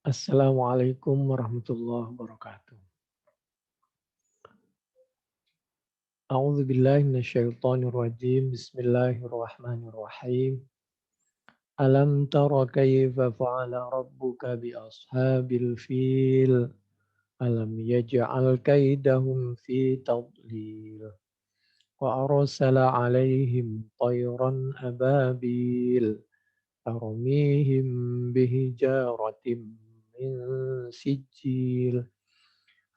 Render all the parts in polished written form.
Assalamualaikum warahmatullahi wabarakatuh. A'udzu billahi minasyaitonir rajim. Bismillahirrahmanirrahim. Alam tara kaifa fa'ala rabbuka bi ashabil fil? Alam yaj'al kaidahum fi tadlil. Wa arsala 'alaihim tayran ababil. Tarmihim bihijaratin min sijil.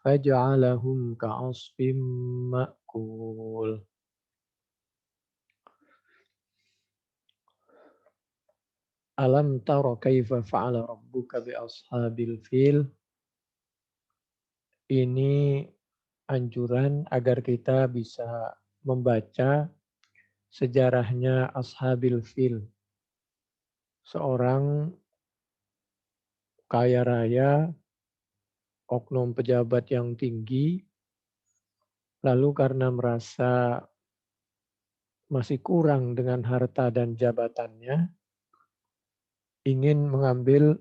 Faj'alahum ka'asfin ma'kul. Alam tara kaifa fa'ala rabbuka bi ashabil fil. Ini anjuran agar kita bisa membaca sejarahnya ashabil fil. Seorang kaya raya, oknum pejabat yang tinggi, lalu karena merasa masih kurang dengan harta dan jabatannya, ingin mengambil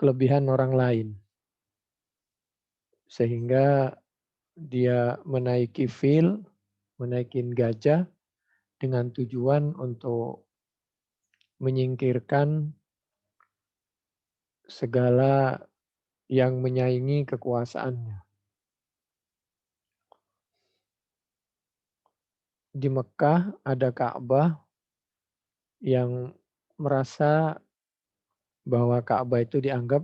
kelebihan orang lain. Sehingga dia menaiki fil, menaikin gajah dengan tujuan untuk menyingkirkan segala yang menyaingi kekuasaannya. Di Mekah ada Ka'bah yang merasa bahwa Ka'bah itu dianggap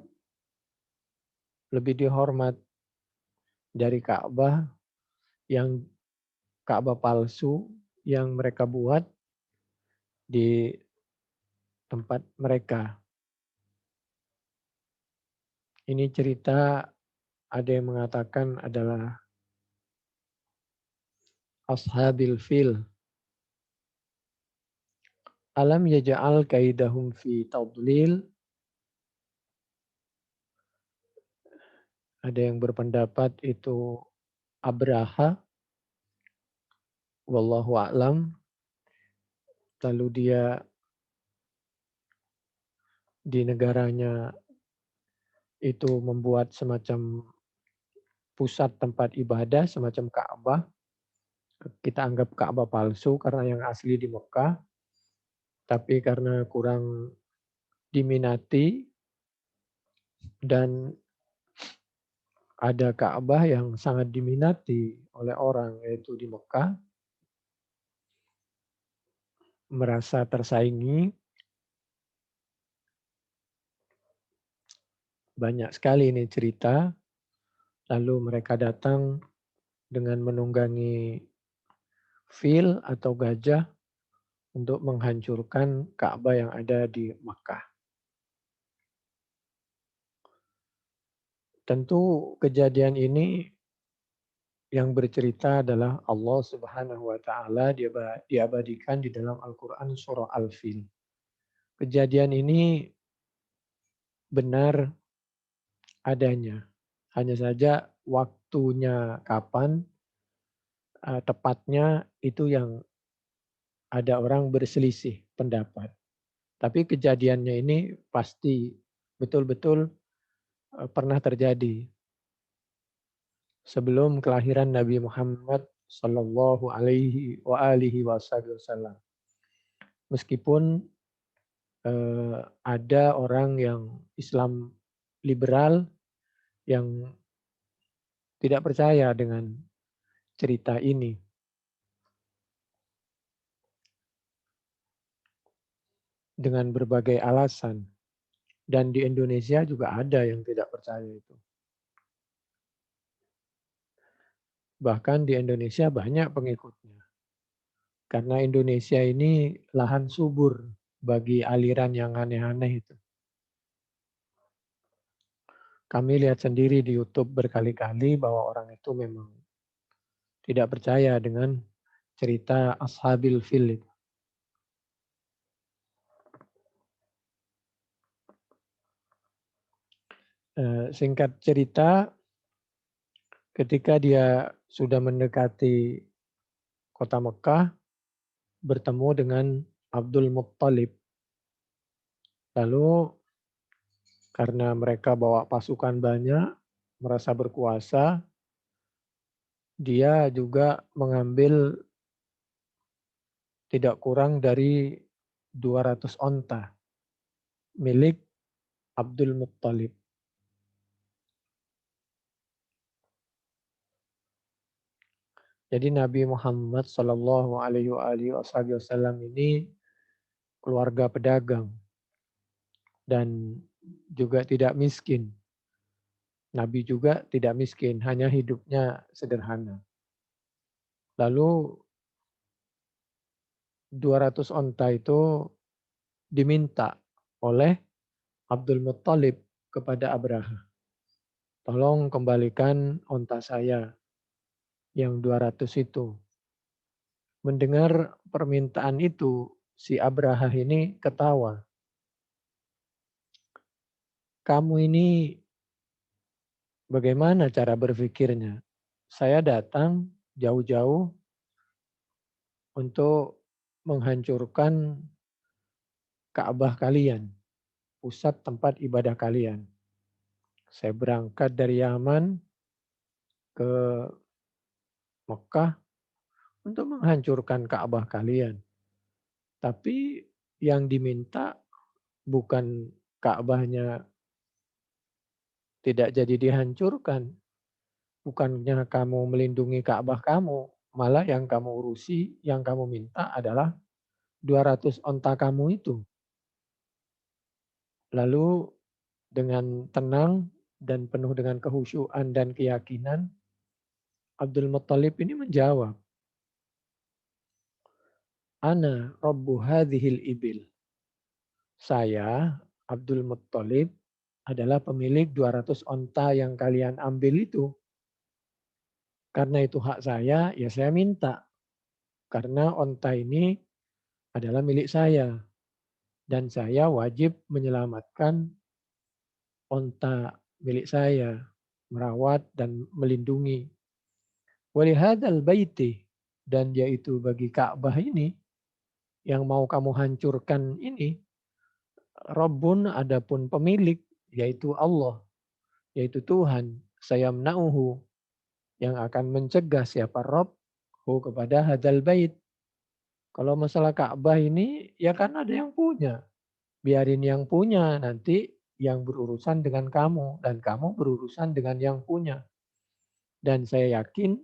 lebih dihormat dari Ka'bah yang Ka'bah palsu yang mereka buat di tempat mereka. Ini cerita ada yang mengatakan adalah ashabil fil. Alam yaj'al kaidahum fi tadlil. Ada yang berpendapat itu Abraha, wallahu a'lam. Lalu dia di negaranya itu membuat semacam pusat tempat ibadah, semacam Ka'bah. Kita anggap Ka'bah palsu karena yang asli di Mekah. Tapi karena kurang diminati dan ada Ka'bah yang sangat diminati oleh orang yaitu di Mekah, merasa tersaingi. Banyak sekali ini cerita. Lalu mereka datang dengan menunggangi fil atau gajah untuk menghancurkan Ka'bah yang ada di Makkah. Tentu kejadian ini yang bercerita adalah Allah Subhanahu wa taala, diabadikan di dalam Al-Qur'an surah Al-Fil. Kejadian ini benar adanya. Hanya saja waktunya kapan, tepatnya itu yang ada orang berselisih pendapat. Tapi kejadiannya ini pasti betul-betul pernah terjadi sebelum kelahiran Nabi Muhammad Sallallahu Alaihi Wasallam. Meskipun ada orang yang Islam liberal yang tidak percaya dengan cerita ini. Dengan berbagai alasan. Dan di Indonesia juga ada yang tidak percaya itu. Bahkan di Indonesia banyak pengikutnya. Karena Indonesia ini lahan subur bagi aliran yang aneh-aneh itu. Kami lihat sendiri di YouTube berkali-kali bahwa orang itu memang tidak percaya dengan cerita Ashabil Fil itu. Singkat cerita, ketika dia sudah mendekati kota Mekah, bertemu dengan Abdul Muttalib. Lalu Karena mereka bawa pasukan banyak, merasa berkuasa, dia juga mengambil tidak kurang dari 200 onta milik Abdul Muttalib. Jadi Nabi Muhammad Shallallahu Alaihi Wasallam ini keluarga pedagang dan juga tidak miskin. Nabi juga tidak miskin, hanya hidupnya sederhana. Lalu 200 onta itu diminta oleh Abdul Muttalib kepada Abraha. Tolong kembalikan onta saya yang 200 itu. Mendengar permintaan itu, si Abraha ini ketawa. Kamu ini bagaimana cara berpikirnya? Saya datang jauh-jauh untuk menghancurkan Ka'bah kalian, pusat tempat ibadah kalian. Saya berangkat dari Yaman ke Mekah untuk menghancurkan Ka'bah kalian. Tapi yang diminta bukan Ka'bahnya tidak jadi dihancurkan. Bukannya kamu melindungi Ka'bah kamu, malah yang kamu urusi, yang kamu minta adalah 200 onta kamu itu. Lalu dengan tenang dan penuh dengan kehusyuan dan keyakinan, Abdul Muttalib ini menjawab, Ana Rabbu hadhil ibil. Saya, Abdul Muttalib, adalah pemilik 200 onta yang kalian ambil itu. Karena itu hak saya, ya saya minta. Karena onta ini adalah milik saya. Dan saya wajib menyelamatkan onta milik saya. Merawat dan melindungi. Walihadal baiti. Dan yaitu bagi Ka'bah ini, yang mau kamu hancurkan ini, Rabbun adapun pemilik, yaitu Allah, yaitu Tuhan, sayamna'uhu, yang akan mencegah siapa Rabb kepada hadal bait. Kalau masalah Ka'bah ini, ya kan ada yang punya. Biarin yang punya, nanti yang berurusan dengan kamu, dan kamu berurusan dengan yang punya. Dan saya yakin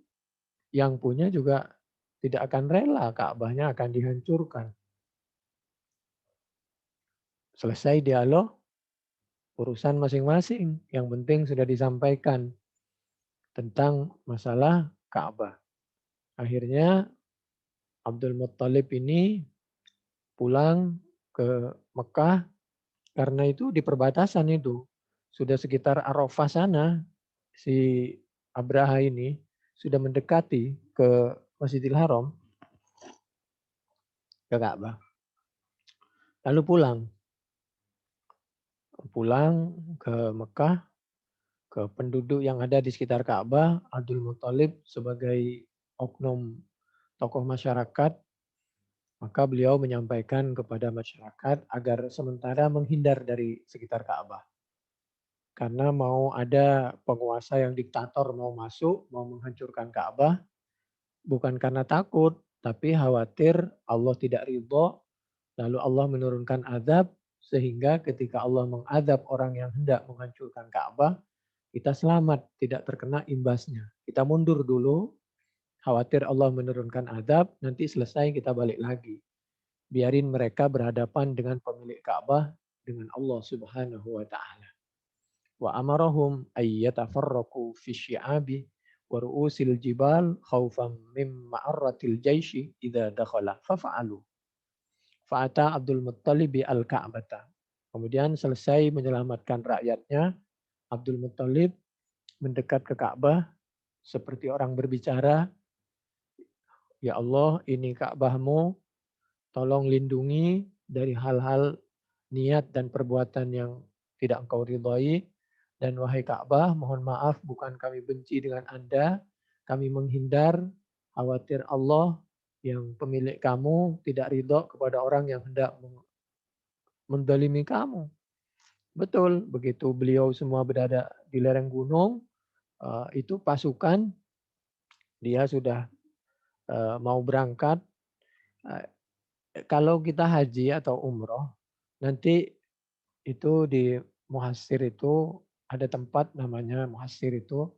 yang punya juga tidak akan rela Ka'bahnya akan dihancurkan. Selesai dialog, urusan masing-masing. Yang penting sudah disampaikan tentang masalah Ka'bah. Akhirnya Abdul Muttalib ini pulang ke Mekah karena itu di perbatasan itu. Sudah sekitar Arafah sana si Abraha ini sudah mendekati ke Masjidil Haram, ke Ka'bah. Lalu pulang ke Mekah, ke penduduk yang ada di sekitar Ka'bah, Abdul Muttalib sebagai oknum tokoh masyarakat, maka beliau menyampaikan kepada masyarakat agar sementara menghindar dari sekitar Ka'bah. Karena mau ada penguasa yang diktator mau masuk, mau menghancurkan Ka'bah, bukan karena takut, tapi khawatir Allah tidak ridho, lalu Allah menurunkan azab, sehingga ketika Allah mengadab orang yang hendak menghancurkan Ka'bah, kita selamat, tidak terkena imbasnya. Kita mundur dulu, khawatir Allah menurunkan azab, nanti selesai kita balik lagi. Biarin mereka berhadapan dengan pemilik Ka'bah, dengan Allah Subhanahu wa Ta'ala. Wa amarahum ayyatafarraqu fi syi'abi wa ru'usil jibal khaufan mim ma'arratil jaishi idza dakhala fafa'alu. Fa'ata Abdul Muttalib al-Ka'bata. Kemudian selesai menyelamatkan rakyatnya, Abdul Muttalib mendekat ke Ka'bah seperti orang berbicara, Ya Allah, ini Ka'bahmu, tolong lindungi dari hal-hal niat dan perbuatan yang tidak engkau ridhai. Dan wahai Ka'bah, mohon maaf bukan kami benci dengan Anda, kami menghindar, khawatir Allah yang pemilik kamu tidak ridho kepada orang yang hendak mendalimi kamu. Betul, begitu beliau semua berada di lereng gunung, itu pasukan dia sudah, mau berangkat, eee, kalau kita haji atau umroh, nanti itu di Muhassir itu ada tempat namanya Muhassir itu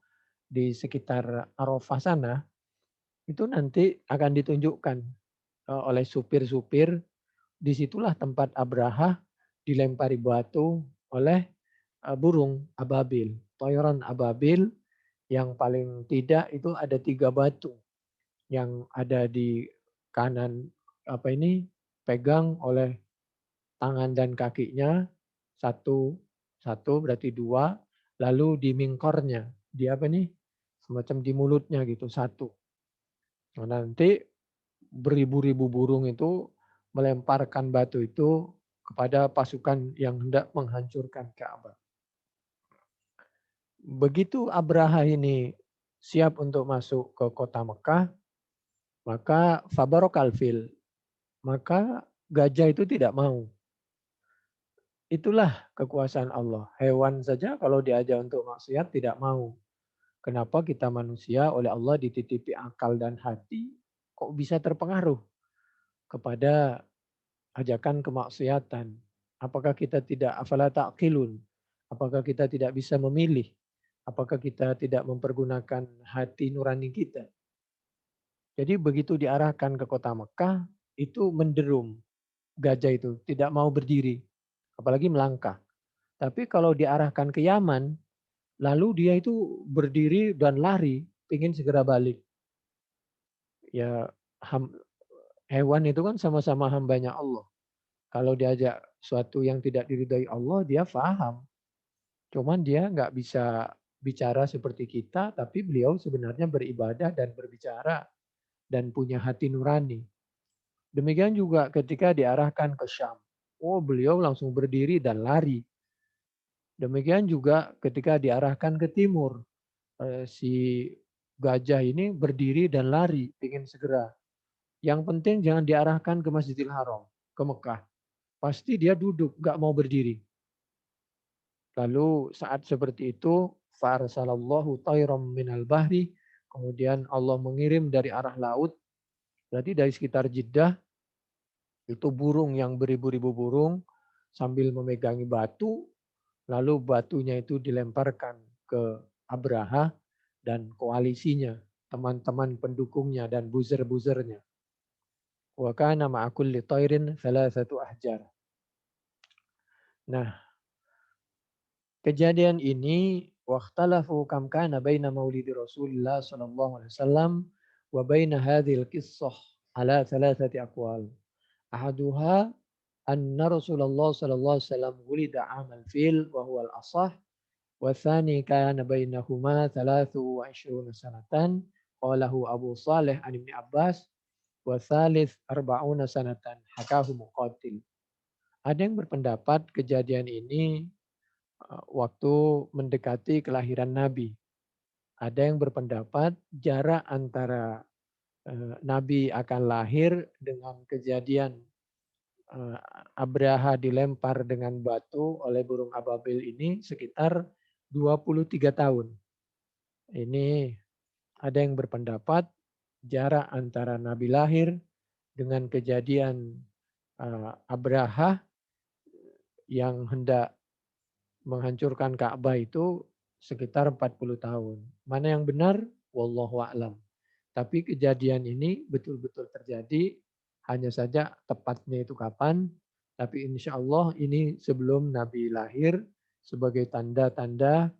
di sekitar Arafah sana, itu nanti akan ditunjukkan, oleh supir-supir, disitulah tempat Abraha dilempari batu oleh, burung ababil, toyoran ababil yang paling tidak itu ada 3 batu yang ada di kanan, apa ini, pegang oleh tangan dan kakinya, satu satu berarti 2 lalu di mingkornya, di apa nih, semacam di mulutnya gitu, satu. Nah, nanti beribu-ribu burung itu melemparkan batu itu kepada pasukan yang hendak menghancurkan Ka'bah. Begitu Abraha ini siap untuk masuk ke kota Mekah, maka fabarokal fil, maka gajah itu tidak mau. Itulah kekuasaan Allah. Hewan saja kalau diajak untuk maksiat tidak mau. Kenapa kita manusia oleh Allah dititipi akal dan hati kok bisa terpengaruh kepada ajakan kemaksiatan? Apakah kita tidak afala ta'qilun? Apakah kita tidak bisa memilih? Apakah kita tidak mempergunakan hati nurani kita? Jadi begitu diarahkan ke kota Mekah, itu menderum gajah itu, tidak mau berdiri, apalagi melangkah. Tapi kalau diarahkan ke Yaman, lalu dia itu berdiri dan lari, ingin segera balik. Ya, hewan itu kan sama-sama hambanya Allah. Kalau diajak suatu yang tidak diridhai Allah, dia paham. Cuman dia nggak bisa bicara seperti kita, tapi beliau sebenarnya beribadah dan berbicara dan punya hati nurani. Demikian juga ketika diarahkan ke Syam. Oh, beliau langsung berdiri dan lari. Demikian juga ketika diarahkan ke timur. Si gajah ini berdiri dan lari, ingin segera. Yang penting jangan diarahkan ke Masjidil Haram, ke Mekah. Pasti dia duduk, nggak mau berdiri. Lalu saat seperti itu, farsalallahu tayram minal bahri, kemudian Allah mengirim dari arah laut, berarti dari sekitar Jeddah, itu burung yang beribu-ribu burung, sambil memegangi batu, lalu batunya itu dilemparkan ke Abraha dan koalisinya, teman-teman pendukungnya dan buzzer-buzzernya. Wa kana ma'a kulli tairin thalathatu ahjar. Nah, kejadian ini wakhtalafu kam kana baina maulidi Rasulillah sallallahu alaihi wasallam wa baina hadhil qissah ala thalathati aqwal. Ahaduha anna Rasulullah sallallahu alaihi wasallam wulida amal fil wa huwa al-asah wa thani kana bainahuma 23 sanatan qalahu Abu Saleh an Ibnu Abbas wa thalith arba'una sanatan hakahu Muqatil. Ada yang berpendapat kejadian ini waktu mendekati kelahiran Nabi. Ada yang berpendapat jarak antara Nabi akan lahir dengan kejadian eh, Abraha dilempar dengan batu oleh burung ababil ini sekitar 23 tahun. Ini ada yang berpendapat jarak antara Nabi lahir dengan kejadian Abraha yang hendak menghancurkan Ka'bah itu sekitar 40 tahun. Mana yang benar? Wallahu a'lam. Tapi kejadian ini betul-betul terjadi, hanya saja tepatnya itu kapan. Tapi insya Allah ini sebelum Nabi lahir sebagai tanda-tanda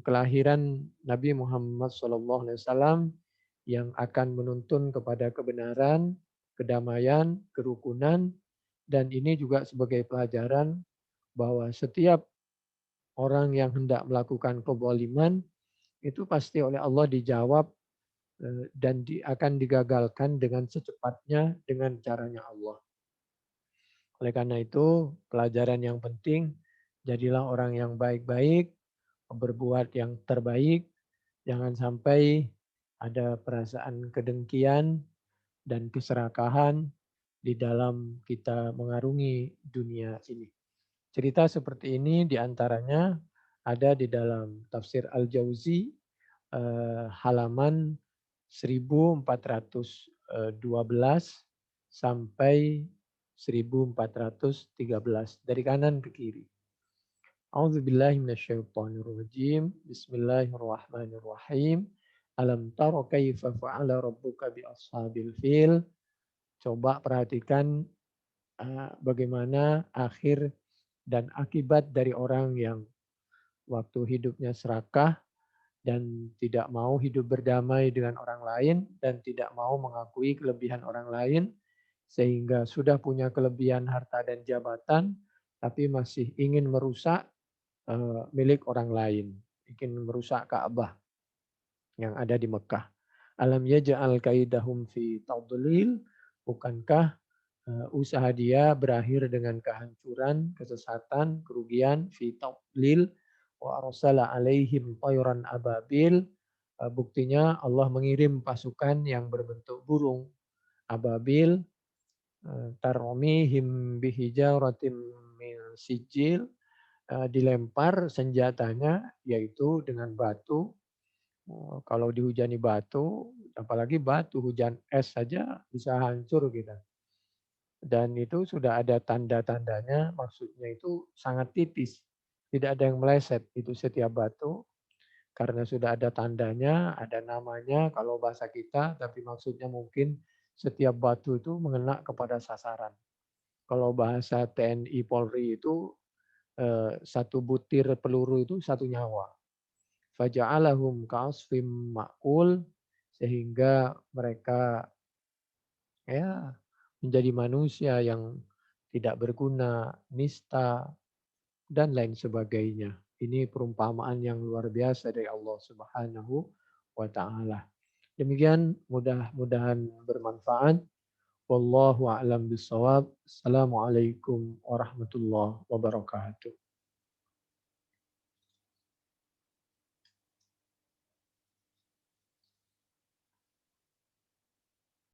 kelahiran Nabi Muhammad SAW yang akan menuntun kepada kebenaran, kedamaian, kerukunan, dan ini juga sebagai pelajaran bahwa setiap orang yang hendak melakukan kezaliman itu pasti oleh Allah dijawab dan akan digagalkan dengan secepatnya dengan caranya Allah. Oleh karena itu, pelajaran yang penting, jadilah orang yang baik-baik, berbuat yang terbaik, jangan sampai ada perasaan kedengkian dan keserakahan di dalam kita mengarungi dunia ini. Cerita seperti ini diantaranya ada di dalam tafsir Al-Jauzi halaman 1412 sampai 1413 dari kanan ke kiri. A'udzubillahi minasyaitonirrajim. Bismillahirrahmanirrahim. Alam tara kaifa fa'ala rabbuka bi ashabil fil. Coba perhatikan bagaimana akhir dan akibat dari orang yang waktu hidupnya serakah dan tidak mau hidup berdamai dengan orang lain dan tidak mau mengakui kelebihan orang lain sehingga sudah punya kelebihan harta dan jabatan tapi masih ingin merusak milik orang lain, ingin merusak Ka'bah yang ada di Mekah. Alam yaj'al kaidahum fi tadlil, bukankah usaha dia berakhir dengan kehancuran, kesesatan, kerugian, fi tadlil wa arsala alaihim tayran ababil. Buktinya Allah mengirim pasukan yang berbentuk burung ababil, tarmihim bihijaratim min sijil, dilempar senjatanya yaitu dengan batu. Kalau dihujani batu, apalagi batu, hujan es saja bisa hancur kita. Dan itu sudah ada tanda-tandanya, maksudnya itu sangat tipis. Tidak ada yang meleset, itu setiap batu. Karena sudah ada tandanya, ada namanya kalau bahasa kita, tapi maksudnya mungkin setiap batu itu mengena kepada sasaran. Kalau bahasa TNI Polri itu satu butir peluru itu satu nyawa. Faja'alahum ka'asfim ma'kul, sehingga mereka ya menjadi manusia yang tidak berguna, nista, dan lain sebagainya. Ini perumpamaan yang luar biasa dari Allah Subhanahu wa taala. Demikian, mudah-mudahan bermanfaat. Wallahu a'lam bishawab. Assalamualaikum warahmatullahi wabarakatuh.